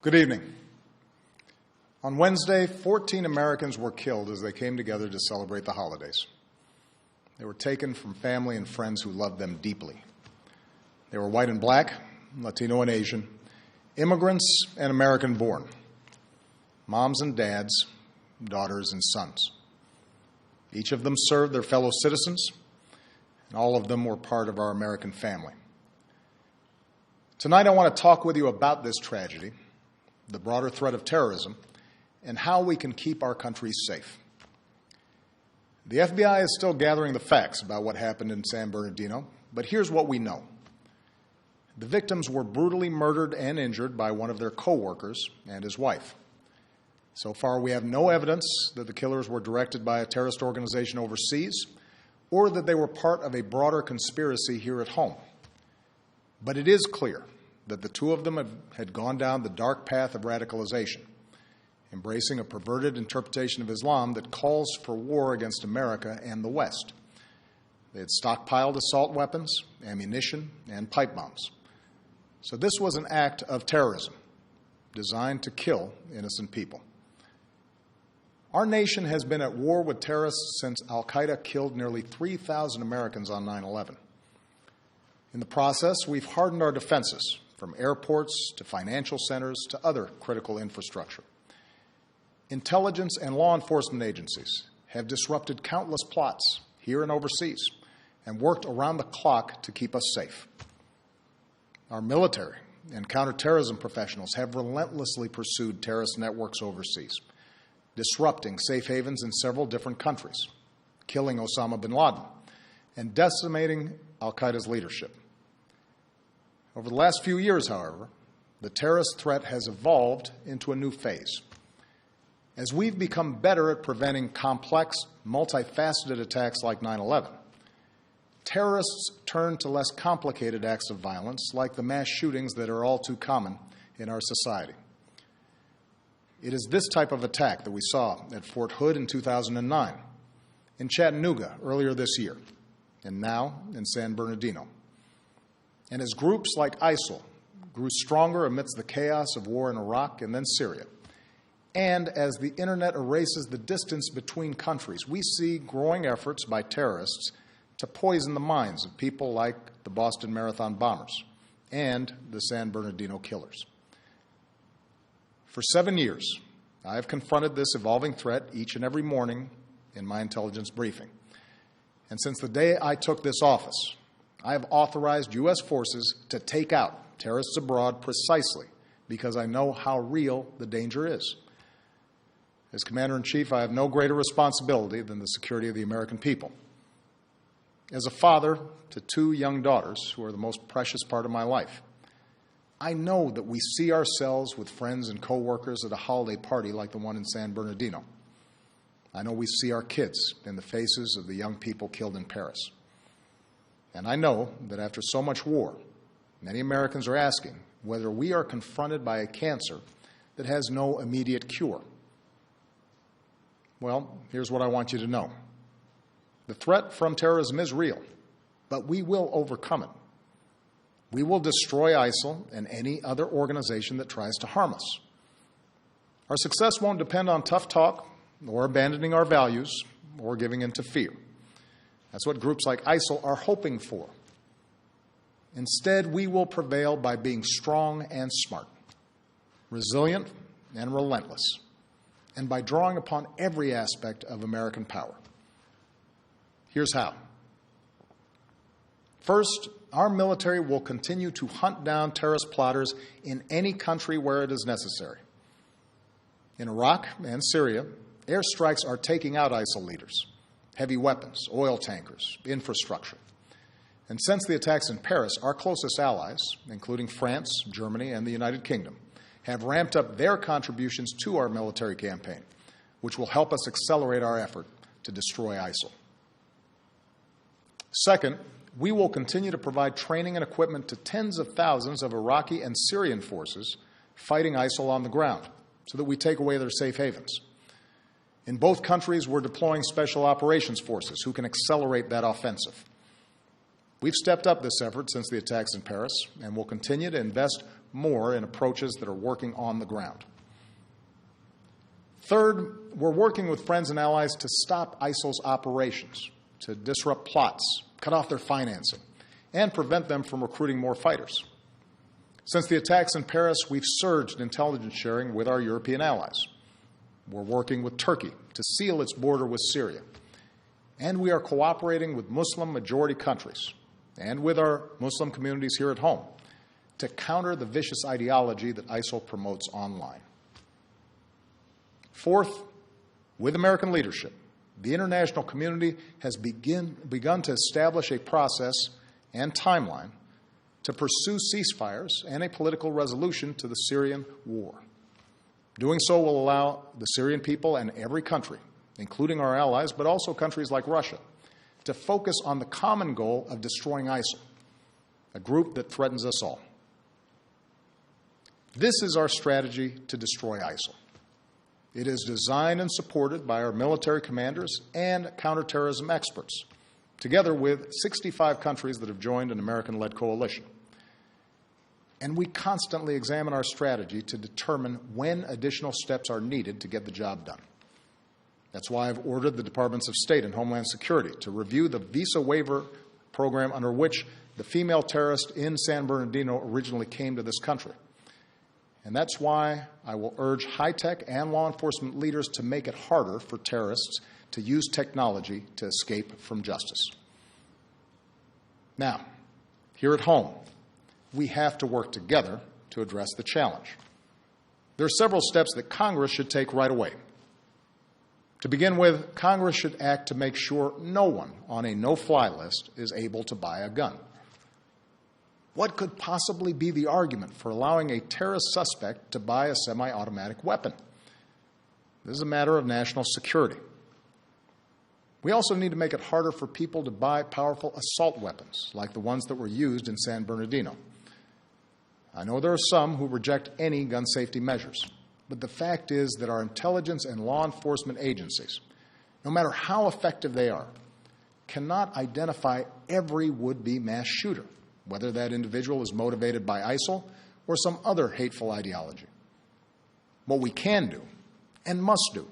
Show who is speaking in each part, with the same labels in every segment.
Speaker 1: Good evening. On Wednesday, 14 Americans were killed as they came together to celebrate the holidays. They were taken from family and friends who loved them deeply. They were white and black, Latino and Asian, immigrants and American-born, moms and dads, daughters and sons. Each of them served their fellow citizens, and all of them were part of our American family. Tonight I want to talk with you about this tragedy, the broader threat of terrorism, and how we can keep our country safe. The FBI is still gathering the facts about what happened in San Bernardino, but here's what we know. The victims were brutally murdered and injured by one of their co-workers and his wife. So far, we have no evidence that the killers were directed by a terrorist organization overseas or that they were part of a broader conspiracy here at home. But it is clear that the two of them had gone down the dark path of radicalization, embracing a perverted interpretation of Islam that calls for war against America and the West. They had stockpiled assault weapons, ammunition, and pipe bombs. So this was an act of terrorism designed to kill innocent people. Our nation has been at war with terrorists since al-Qaeda killed nearly 3,000 Americans on 9/11. In the process, we've hardened our defenses, from airports to financial centers to other critical infrastructure. Intelligence and law enforcement agencies have disrupted countless plots here and overseas and worked around the clock to keep us safe. Our military and counterterrorism professionals have relentlessly pursued terrorist networks overseas, disrupting safe havens in several different countries, killing Osama bin Laden, and decimating al-Qaeda's leadership. Over the last few years, however, the terrorist threat has evolved into a new phase. As we've become better at preventing complex, multifaceted attacks like 9/11, terrorists turn to less complicated acts of violence like the mass shootings that are all too common in our society. It is this type of attack that we saw at Fort Hood in 2009, in Chattanooga earlier this year, and now in San Bernardino. And as groups like ISIL grew stronger amidst the chaos of war in Iraq and then Syria, and as the internet erases the distance between countries, we see growing efforts by terrorists to poison the minds of people like the Boston Marathon bombers and the San Bernardino killers. For 7 years, I have confronted this evolving threat each and every morning in my intelligence briefing. And since the day I took this office, I have authorized U.S. forces to take out terrorists abroad precisely because I know how real the danger is. As Commander-in-Chief, I have no greater responsibility than the security of the American people. As a father to 2 young daughters who are the most precious part of my life, I know that we see ourselves with friends and co-workers at a holiday party like the one in San Bernardino. I know we see our kids in the faces of the young people killed in Paris. And I know that after so much war, many Americans are asking whether we are confronted by a cancer that has no immediate cure. Well, here's what I want you to know. The threat from terrorism is real, but we will overcome it. We will destroy ISIL and any other organization that tries to harm us. Our success won't depend on tough talk or abandoning our values or giving in to fear. That's what groups like ISIL are hoping for. Instead, we will prevail by being strong and smart, resilient and relentless, and by drawing upon every aspect of American power. Here's how. First, our military will continue to hunt down terrorist plotters in any country where it is necessary. In Iraq and Syria, airstrikes are taking out ISIL leaders, heavy weapons, oil tankers, infrastructure. And since the attacks in Paris, our closest allies, including France, Germany, and the United Kingdom, have ramped up their contributions to our military campaign, which will help us accelerate our effort to destroy ISIL. Second, we will continue to provide training and equipment to tens of thousands of Iraqi and Syrian forces fighting ISIL on the ground so that we take away their safe havens. In both countries, we're deploying special operations forces who can accelerate that offensive. We've stepped up this effort since the attacks in Paris and will continue to invest more in approaches that are working on the ground. Third, we're working with friends and allies to stop ISIL's operations, to disrupt plots, cut off their financing, and prevent them from recruiting more fighters. Since the attacks in Paris, we've surged intelligence sharing with our European allies. We're working with Turkey to seal its border with Syria. And we are cooperating with Muslim-majority countries and with our Muslim communities here at home to counter the vicious ideology that ISIL promotes online. Fourth, with American leadership, the international community has begun to establish a process and timeline to pursue ceasefires and a political resolution to the Syrian war. Doing so will allow the Syrian people and every country, including our allies, but also countries like Russia, to focus on the common goal of destroying ISIL, a group that threatens us all. This is our strategy to destroy ISIL. It is designed and supported by our military commanders and counterterrorism experts, together with 65 countries that have joined an American-led coalition. And we constantly examine our strategy to determine when additional steps are needed to get the job done. That's why I've ordered the Departments of State and Homeland Security to review the visa waiver program under which the female terrorist in San Bernardino originally came to this country. And that's why I will urge high-tech and law enforcement leaders to make it harder for terrorists to use technology to escape from justice. Now, here at home, we have to work together to address the challenge. There are several steps that Congress should take right away. To begin with, Congress should act to make sure no one on a no-fly list is able to buy a gun. What could possibly be the argument for allowing a terrorist suspect to buy a semi-automatic weapon? This is a matter of national security. We also need to make it harder for people to buy powerful assault weapons, like the ones that were used in San Bernardino. I know there are some who reject any gun safety measures, but the fact is that our intelligence and law enforcement agencies, no matter how effective they are, cannot identify every would-be mass shooter, whether that individual is motivated by ISIL or some other hateful ideology. What we can do, and must do,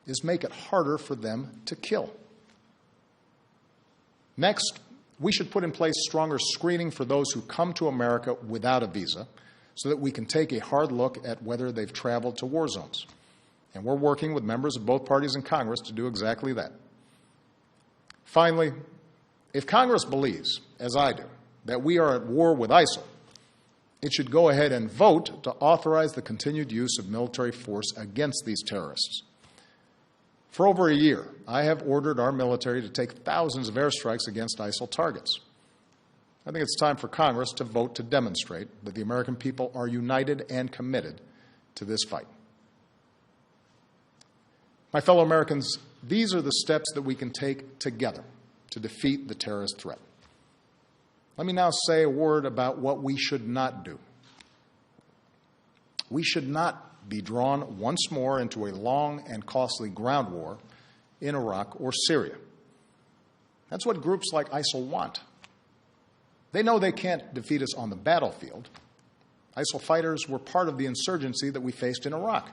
Speaker 1: is make it harder for them to kill. Next, we should put in place stronger screening for those who come to America without a visa so that we can take a hard look at whether they've traveled to war zones. And we're working with members of both parties in Congress to do exactly that. Finally, if Congress believes, as I do, that we are at war with ISIL, it should go ahead and vote to authorize the continued use of military force against these terrorists. For over a year, I have ordered our military to take thousands of airstrikes against ISIL targets. I think it's time for Congress to vote to demonstrate that the American people are united and committed to this fight. My fellow Americans, these are the steps that we can take together to defeat the terrorist threat. Let me now say a word about what we should not do. We should not be drawn once more into a long and costly ground war in Iraq or Syria. That's what groups like ISIL want. They know they can't defeat us on the battlefield. ISIL fighters were part of the insurgency that we faced in Iraq.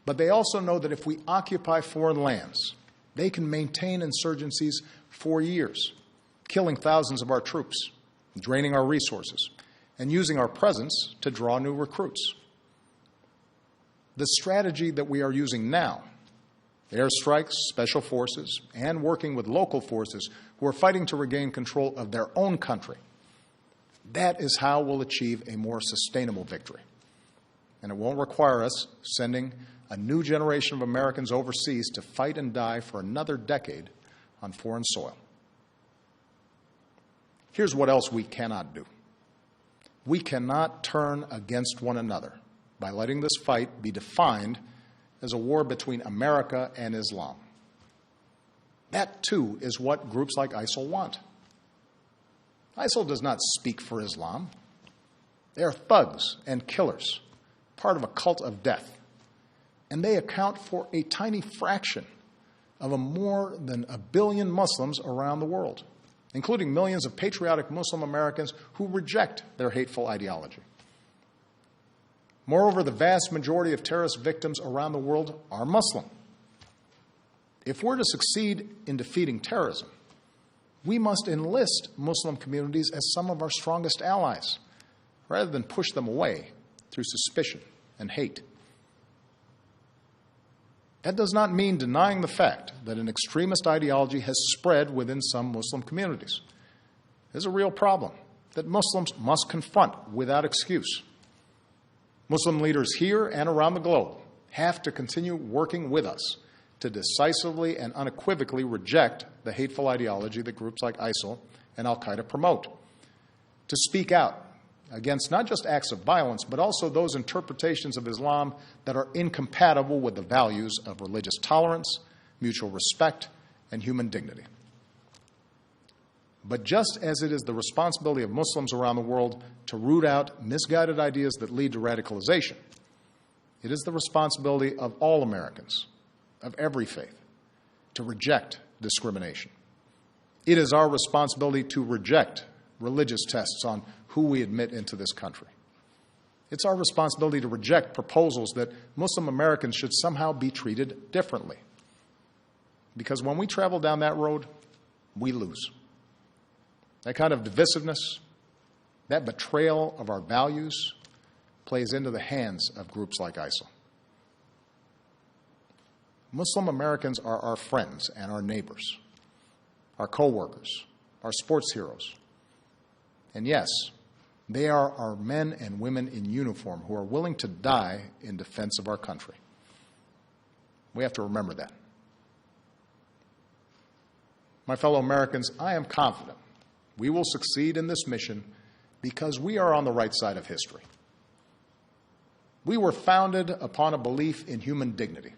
Speaker 1: But they also know that if we occupy foreign lands, they can maintain insurgencies for years, killing thousands of our troops, draining our resources, and using our presence to draw new recruits. The strategy that we are using now, airstrikes, special forces, and working with local forces who are fighting to regain control of their own country, that is how we'll achieve a more sustainable victory. And it won't require us sending a new generation of Americans overseas to fight and die for another decade on foreign soil. Here's what else we cannot do. We cannot turn against one another by letting this fight be defined as a war between America and Islam. That, too, is what groups like ISIL want. ISIL does not speak for Islam. They are thugs and killers, part of a cult of death. And they account for a tiny fraction of more than 1 billion Muslims around the world, including millions of patriotic Muslim Americans who reject their hateful ideology. Moreover, the vast majority of terrorist victims around the world are Muslim. If we're to succeed in defeating terrorism, we must enlist Muslim communities as some of our strongest allies, rather than push them away through suspicion and hate. That does not mean denying the fact that an extremist ideology has spread within some Muslim communities. There's a real problem that Muslims must confront without excuse. Muslim leaders here and around the globe have to continue working with us to decisively and unequivocally reject the hateful ideology that groups like ISIL and al-Qaeda promote, to speak out against not just acts of violence, but also those interpretations of Islam that are incompatible with the values of religious tolerance, mutual respect, and human dignity. But just as it is the responsibility of Muslims around the world to root out misguided ideas that lead to radicalization, it is the responsibility of all Americans, of every faith, to reject discrimination. It is our responsibility to reject religious tests on who we admit into this country. It's our responsibility to reject proposals that Muslim Americans should somehow be treated differently. Because when we travel down that road, we lose. That kind of divisiveness, that betrayal of our values, plays into the hands of groups like ISIL. Muslim Americans are our friends and our neighbors, our co-workers, our sports heroes. And yes, they are our men and women in uniform who are willing to die in defense of our country. We have to remember that. My fellow Americans, I am confident we will succeed in this mission because we are on the right side of history. We were founded upon a belief in human dignity,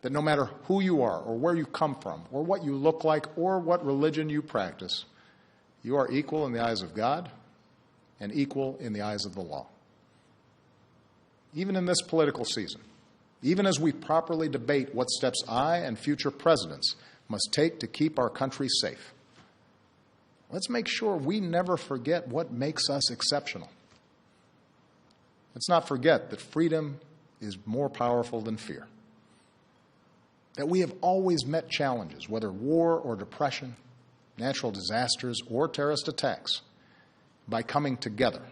Speaker 1: that no matter who you are or where you come from or what you look like or what religion you practice, you are equal in the eyes of God and equal in the eyes of the law. Even in this political season, even as we properly debate what steps I and future presidents must take to keep our country safe, let's make sure we never forget what makes us exceptional. Let's not forget that freedom is more powerful than fear. That we have always met challenges, whether war or depression, natural disasters or terrorist attacks, by coming together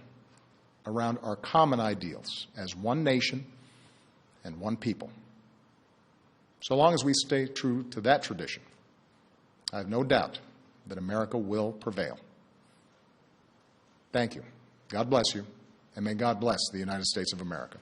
Speaker 1: around our common ideals as one nation and one people. So long as we stay true to that tradition, I have no doubt that America will prevail. Thank you. God bless you, and may God bless the United States of America.